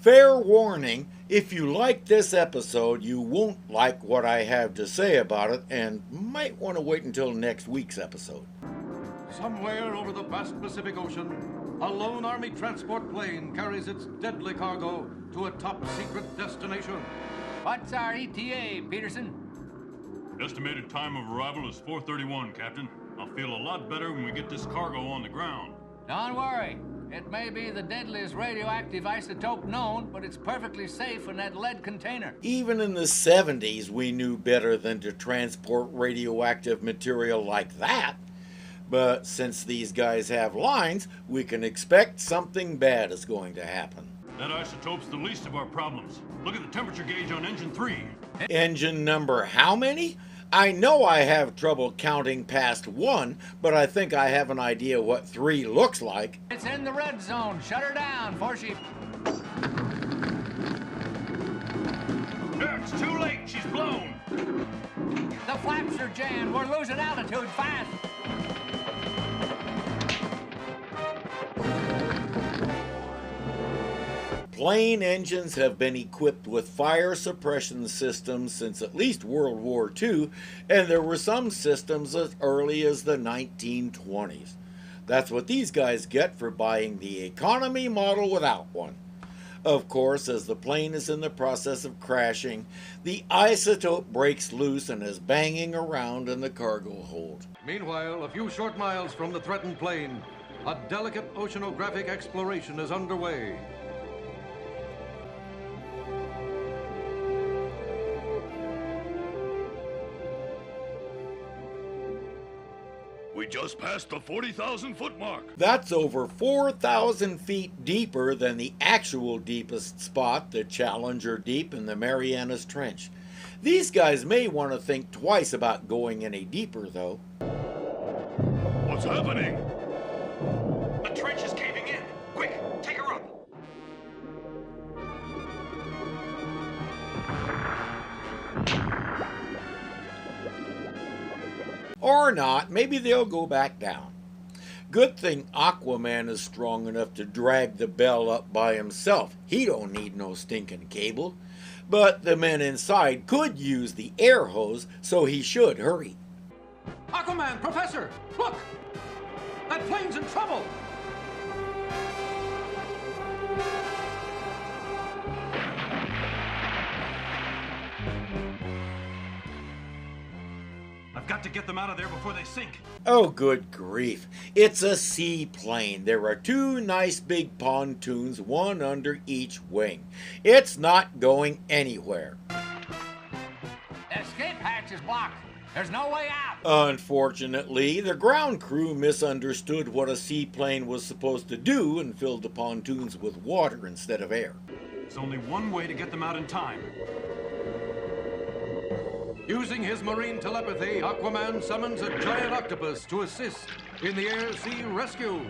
Fair warning, if you like this episode, you won't like what I have to say about it and might want to wait until next week's episode. Somewhere over the vast Pacific Ocean, a lone Army transport plane carries its deadly cargo to a top-secret destination. What's our ETA, Peterson? Estimated time of arrival is 4:31, Captain. I'll feel a lot better when we get this cargo on the ground. Don't worry. It may be the deadliest radioactive isotope known, but it's perfectly safe in that lead container. Even in the 70s, we knew better than to transport radioactive material like that. But since these guys have lines, we can expect something bad is going to happen. That isotope's the least of our problems. Look at the temperature gauge on engine 3. Engine number how many? I know I have trouble counting past 1, but I think I have an idea what 3 looks like. It's in the red zone. Shut her down before she... It's too late. She's blown. The flaps are jammed. We're losing altitude fast. Plane engines have been equipped with fire suppression systems since at least World War II, and there were some systems as early as the 1920s. That's what these guys get for buying the economy model without one. Of course, as the plane is in the process of crashing, the isotope breaks loose and is banging around in the cargo hold. Meanwhile, a few short miles from the threatened plane, a delicate oceanographic exploration is underway. We just passed the 40,000-foot mark. That's over 4,000 feet deeper than the actual deepest spot, the Challenger Deep in the Marianas Trench. These guys may want to think twice about going any deeper, though. What's happening? The trench is caving in. Quick, take her up. Or not, maybe they'll go back down. Good thing Aquaman is strong enough to drag the bell up by himself. He don't need no stinking cable. But the men inside could use the air hose, so he should hurry. Aquaman, Professor, look! That plane's in trouble! I've got to get them out of there before they sink. Oh, good grief. It's a seaplane. There are 2 nice big pontoons, one under each wing. It's not going anywhere. The escape hatch is blocked. There's no way out. Unfortunately, the ground crew misunderstood what a seaplane was supposed to do and filled the pontoons with water instead of air. There's only one way to get them out in time. Using his marine telepathy, Aquaman summons a giant octopus to assist in the air-sea rescue.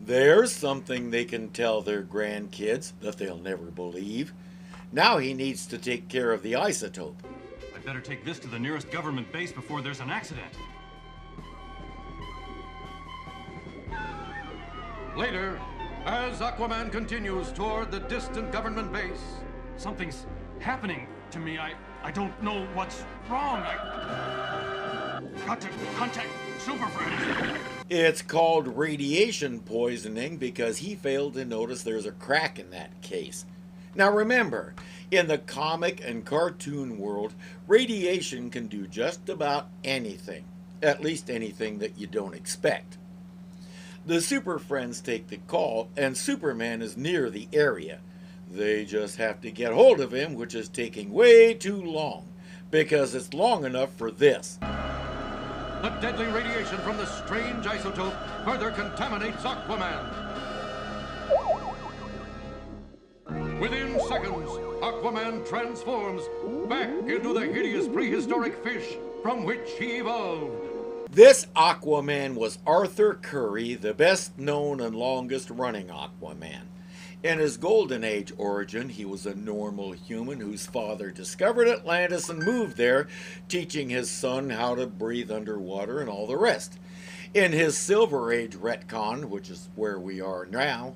There's something they can tell their grandkids that they'll never believe. Now he needs to take care of the isotope. I'd better take this to the nearest government base before there's an accident. Later, as Aquaman continues toward the distant government base, Something's happening to me. I don't know what's wrong. I got to contact Super Friends. It's called radiation poisoning because he failed to notice there's a crack in that case. Now remember, in the comic and cartoon world, radiation can do just about anything. At least anything that you don't expect. The Super Friends take the call, and Superman is near the area. They just have to get hold of him, which is taking way too long, because it's long enough for this. the deadly radiation from the strange isotope further contaminates Aquaman. Within seconds, Aquaman transforms back into the hideous prehistoric fish from which he evolved. This Aquaman was Arthur Curry, the best known and longest running Aquaman. In his Golden Age origin, he was a normal human whose father discovered Atlantis and moved there, teaching his son how to breathe underwater and all the rest. In his Silver Age retcon, which is where we are now,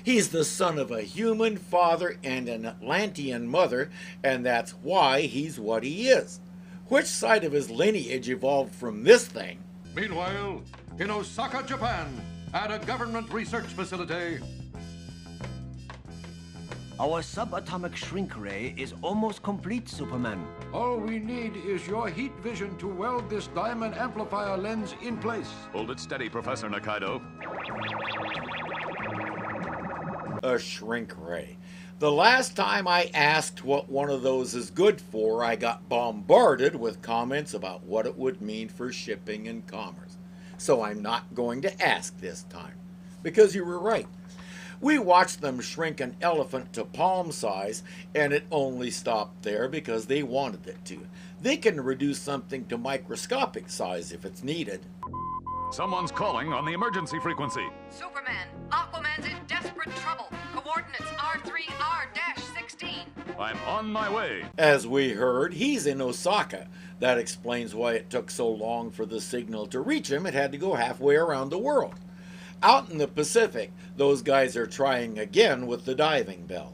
he's the son of a human father and an Atlantean mother, and that's why he's what he is. Which side of his lineage evolved from this thing? Meanwhile, in Osaka, Japan, at a government research facility, Our subatomic shrink ray is almost complete, Superman. All we need is your heat vision to weld this diamond amplifier lens in place. Hold it steady, Professor Nakaido. A shrink ray. The last time I asked what one of those is good for, I got bombarded with comments about what it would mean for shipping and commerce. So I'm not going to ask this time, because you were right. We watched them shrink an elephant to palm size, and it only stopped there because they wanted it to. They can reduce something to microscopic size if it's needed. Someone's calling on the emergency frequency. Superman, Aquaman's in desperate trouble. Coordinates R3R-16. I'm on my way. As we heard, he's in Osaka. That explains why it took so long for the signal to reach him. It had to go halfway around the world. Out in the Pacific, those guys are trying again with the diving bell.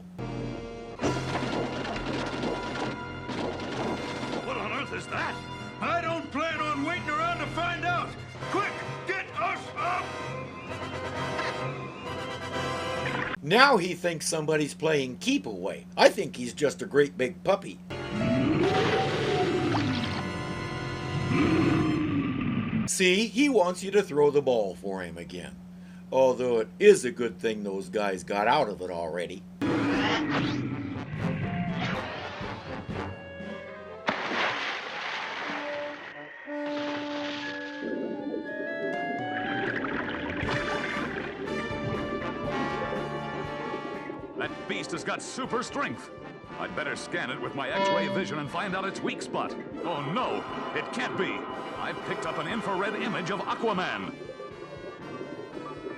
What on earth is that? I don't plan on waiting around to find out. Quick, get us up! Now he thinks somebody's playing keep away. I think he's just a great big puppy. See, he wants you to throw the ball for him again. Although it is a good thing those guys got out of it already. That beast has got super strength. I'd better scan it with my X-ray vision and find out its weak spot. Oh no, it can't be. I've picked up an infrared image of Aquaman.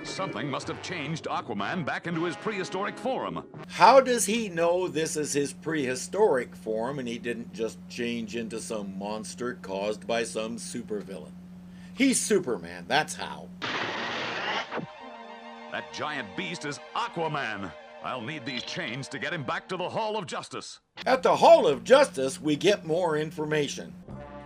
Something must have changed Aquaman back into his prehistoric form. How does he know this is his prehistoric form and he didn't just change into some monster caused by some supervillain? He's Superman, that's how. That giant beast is Aquaman. I'll need these chains to get him back to the Hall of Justice. At the Hall of Justice, we get more information.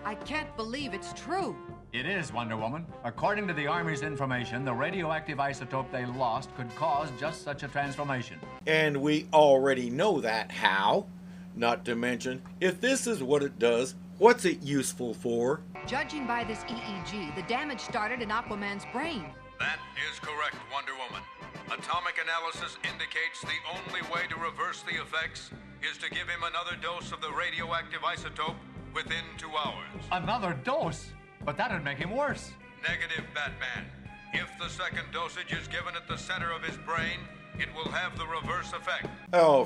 I can't believe it's true. It is, Wonder Woman. According to the Army's information, the radioactive isotope they lost could cause just such a transformation. And we already know that how. Not to mention, if this is what it does, what's it useful for? Judging by this EEG, the damage started in Aquaman's brain. That is correct, Wonder Woman. Atomic analysis indicates the only way to reverse the effects is to give him another dose of the radioactive isotope within 2 hours. Another dose? But that'd make him worse. Negative, Batman. If the second dosage is given at the center of his brain, it will have the reverse effect. Oh,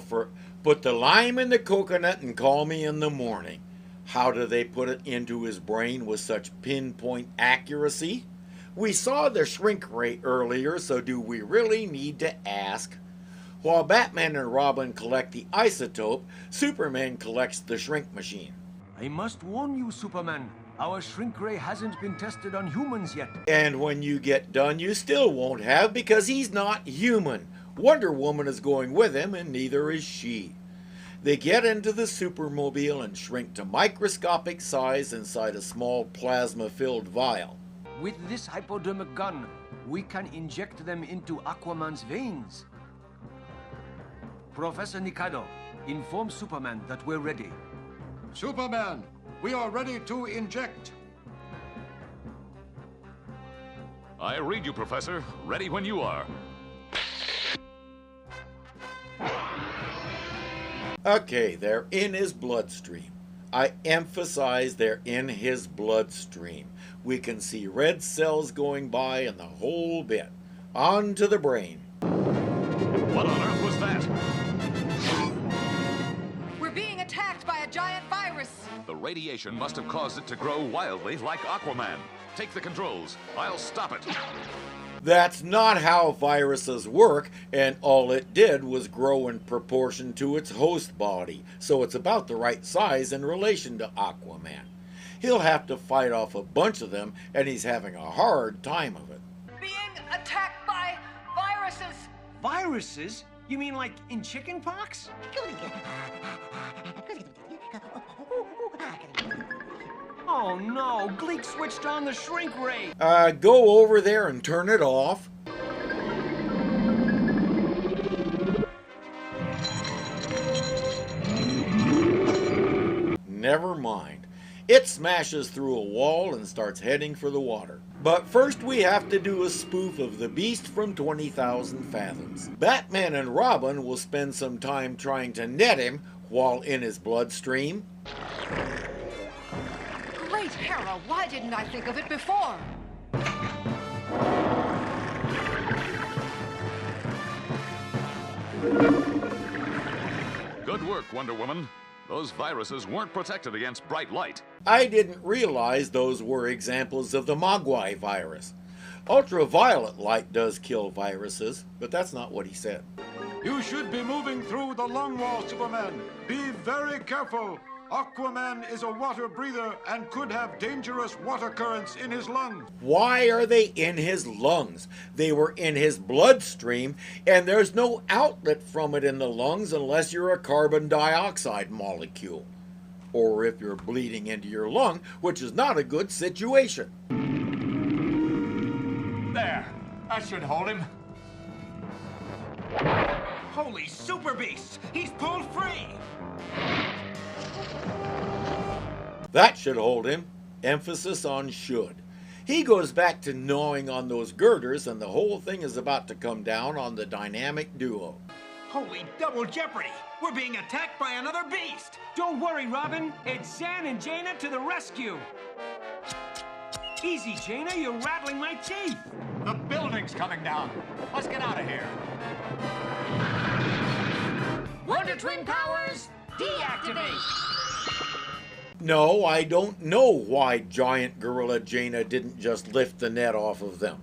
put the lime in the coconut and call me in the morning. How do they put it into his brain with such pinpoint accuracy? We saw the shrink ray earlier, so do we really need to ask? While Batman and Robin collect the isotope, Superman collects the shrink machine. I must warn you, Superman. Our shrink ray hasn't been tested on humans yet. And when you get done, you still won't have because he's not human. Wonder Woman is going with him, and neither is she. They get into the supermobile and shrink to microscopic size inside a small plasma-filled vial. With this hypodermic gun, we can inject them into Aquaman's veins. Professor Nikaido, inform Superman that we're ready. Superman, we are ready to inject. I read you, Professor. Ready when you are. Okay, they're in his bloodstream. I emphasize they're in his bloodstream. We can see red cells going by and the whole bit. On to the brain. What on earth was that? We're being attacked by a giant virus. The radiation must have caused it to grow wildly like Aquaman. Take the controls. I'll stop it. That's not how viruses work, and all it did was grow in proportion to its host body, so it's about the right size in relation to Aquaman. he'll have to fight off a bunch of them, and he's having a hard time of it. Being attacked by viruses. Viruses? You mean like in chicken pox? Oh no, Gleek switched on the shrink ray. Go over there and turn it off. Never mind. It smashes through a wall and starts heading for the water. But first we have to do a spoof of the Beast from 20,000 Fathoms. Batman and Robin will spend some time trying to net him while in his bloodstream. Great Hera, why didn't I think of it before? Good work, Wonder Woman. Those viruses weren't protected against bright light. I didn't realize those were examples of the Mogwai virus. Ultraviolet light does kill viruses, but that's not what he said. You should be moving through the lung wall, Superman. Be very careful. Aquaman is a water breather and could have dangerous water currents in his lungs. Why are they in his lungs? They were in his bloodstream, and there's no outlet from it in the lungs unless you're a carbon dioxide molecule. Or if you're bleeding into your lung, which is not a good situation. There. That should hold him. Holy super beasts! He's pulled free! That should hold him. Emphasis on should. He goes back to gnawing on those girders, and the whole thing is about to come down on the dynamic duo. Holy double jeopardy! We're being attacked by another beast! Don't worry, Robin. It's Zan and Jaina to the rescue. Easy, Jaina. You're rattling my teeth. The building's coming down. Let's get out of here. Wonder Twin powers, deactivate. No, I don't know why giant gorilla Jaina didn't just lift the net off of them.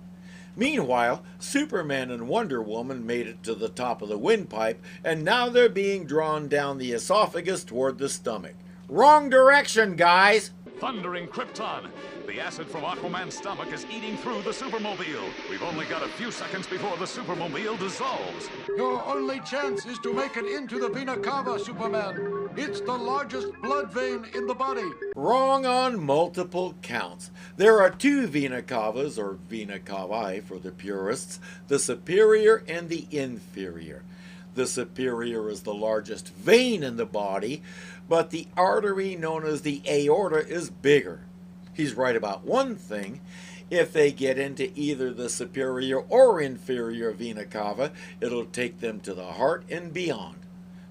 Meanwhile, Superman and Wonder Woman made it to the top of the windpipe, and now they're being drawn down the esophagus toward the stomach. Wrong direction, guys! Thundering Krypton! The acid from Aquaman's stomach is eating through the Supermobile. We've only got a few seconds before the Supermobile dissolves. Your only chance is to make it into the vena cava, Superman. It's the largest blood vein in the body. Wrong on multiple counts. There are two vena cavas, or vena cavae for the purists, the superior and the inferior. The superior is the largest vein in the body, but the artery known as the aorta is bigger. He's right about one thing. If they get into either the superior or inferior vena cava, it'll take them to the heart and beyond.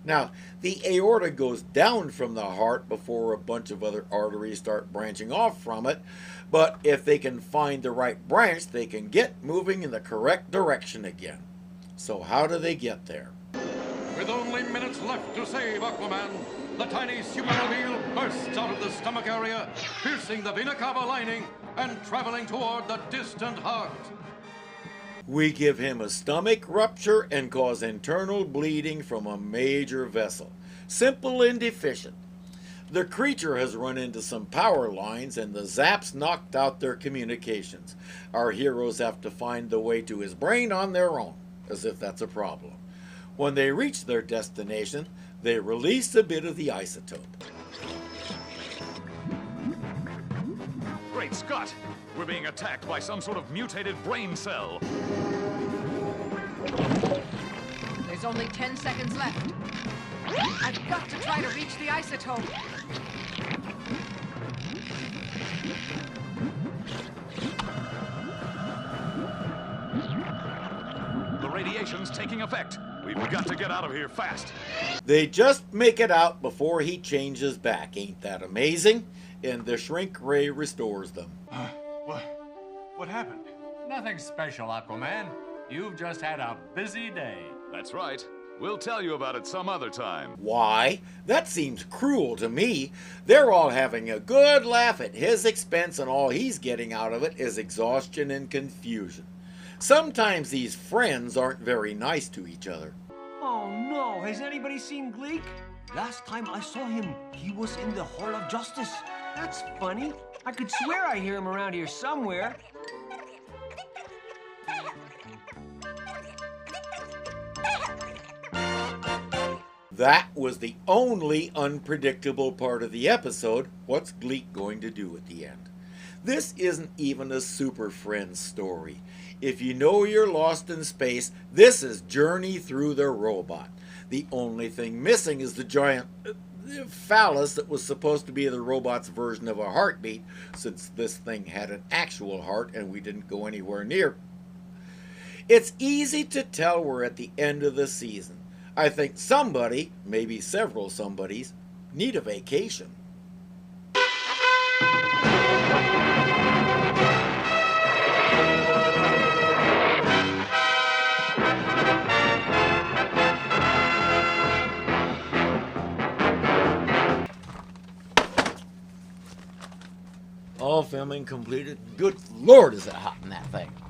Now, the aorta goes down from the heart before a bunch of other arteries start branching off from it, but if they can find the right branch, they can get moving in the correct direction again. So how do they get there? With only minutes left to save Aquaman, the tiny Supermobile bursts out of the stomach area, piercing the vena cava lining and traveling toward the distant heart. We give him a stomach rupture and cause internal bleeding from a major vessel. Simple and efficient. The creature has run into some power lines and the zaps knocked out their communications. Our heroes have to find the way to his brain on their own, as if that's a problem. When they reach their destination, they release a bit of the isotope. Great Scott! We're being attacked by some sort of mutated brain cell. There's only 10 seconds left. I've got to try to reach the isotope. The radiation's taking effect. We've got to get out of here fast. They just make it out before he changes back. Ain't that amazing? And the shrink ray restores them. What happened? Nothing special, Aquaman. You've just had a busy day. That's right. We'll tell you about it some other time. Why? That seems cruel to me. They're all having a good laugh at his expense, and all he's getting out of it is exhaustion and confusion. Sometimes these friends aren't very nice to each other. Oh no, has anybody seen Gleek? Last time I saw him, he was in the Hall of Justice. That's funny. I could swear I hear him around here somewhere. That was the only unpredictable part of the episode. What's Gleek going to do at the end? This isn't even a Super Friends story. If you know you're lost in space, this is Journey Through the Robot. The only thing missing is the giant phallus that was supposed to be the robot's version of a heartbeat, since this thing had an actual heart and we didn't go anywhere near. It's easy to tell we're at the end of the season. I think somebody, maybe several somebodies, need a vacation. All filming completed. Good Lord, is it hot in that thing.